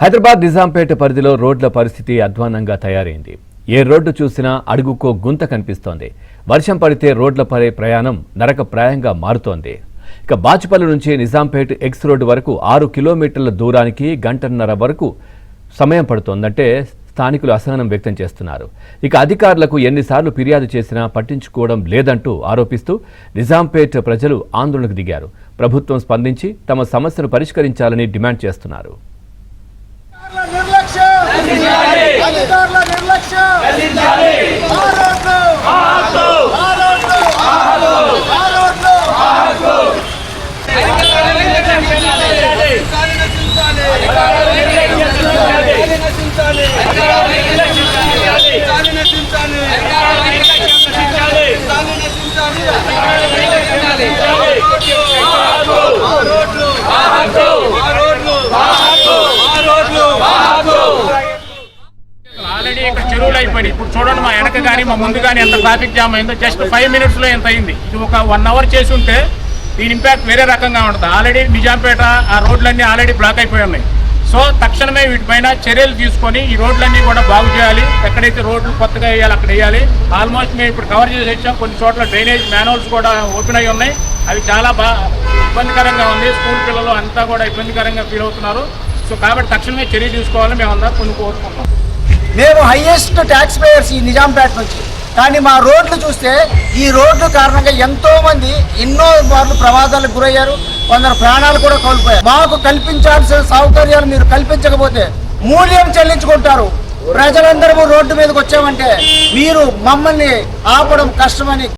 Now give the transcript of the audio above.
హైదరాబాద్ నిజాంపేట పరిధిలో రోడ్ల పరిస్థితి అధ్వానంగా తయారైంది. ఏ రోడ్డు చూసినా అడుగుకో గుంత కనిపిస్తోంది. వర్షం పడితే రోడ్లపై ప్రయాణం నరకప్రాయంగా మారుతోంది. ఇక బాచుపల్లి నుంచి నిజాంపేట ఎక్స్ రోడ్డు వరకు 6 కిలోమీటర్ల దూరానికి గంటన్నర వరకు సమయం పడుతోందంటే స్థానికులు అసహనం వ్యక్తం చేస్తున్నారు. ఇక అధికారులకు ఎన్నిసార్లు ఫిర్యాదు చేసినా పట్టించుకోవడం లేదంటూ ఆరోపిస్తూ నిజాంపేట ప్రజలు ఆందోళనకు దిగారు. ప్రభుత్వం స్పందించి తమ సమస్యను పరిష్కరించాలని డిమాండ్ చేస్తున్నారు. ఆల్రెడీ ఇక్కడ చెరువులు అయిపోయి ఇప్పుడు చూడండి, మా వెనక కానీ మా ముందు కానీ ఎంత ట్రాఫిక్ జామ్ అయిందో. జస్ట్ 5 మినిట్స్లో ఎంత అయింది. ఇది ఒక 1 అవర్ చేసి ఉంటే దీని ఇంపాక్ట్ వేరే రకంగా ఉంటుంది. ఆల్రెడీ నిజాంపేట ఆ రోడ్లన్నీ ఆల్రెడీ బ్లాక్ అయిపోయి ఉన్నాయి. సో తక్షణమే వీటిపైన చర్యలు తీసుకొని ఈ రోడ్లన్నీ కూడా బాగు చేయాలి. ఎక్కడైతే రోడ్లు కొత్తగా వేయాలి అక్కడ వేయాలి. ఆల్మోస్ట్ మేము ఇప్పుడు కవర్ చేసి వచ్చాం. కొన్ని చోట్ల డ్రైనేజ్ మ్యాన్హోల్స్ కూడా ఓపెన్ అయి ఉన్నాయి. అవి చాలా ఇబ్బందికరంగా ఉంది. స్కూల్ పిల్లలు అంతా కూడా ఇబ్బందికరంగా ఫీల్ అవుతున్నారు. సో కాబట్టి తక్షణమే చర్య తీసుకోవాలని మేమందరం కొన్ని కోరుకుంటున్నాం. మేము హైయెస్ట్ ట్యాక్స్ పేయర్స్ ఈ నిజాంపేట నుంచి. కానీ మా రోడ్లు చూస్తే ఈ రోడ్లు కారణంగా ఎంతోమంది ఎన్నో మార్లు ప్రమాదాలకు గురయ్యారు. కొందరు ప్రాణాలు కూడా కోల్పోయారు. మాకు కల్పించాల్సిన సౌకర్యాలు మీరు కల్పించకపోతే మూల్యం చెల్లించుకుంటారు. ప్రజలందరూ రోడ్డు మీదకి వచ్చామంటే మీరు మమ్మల్ని ఆపడం కష్టమని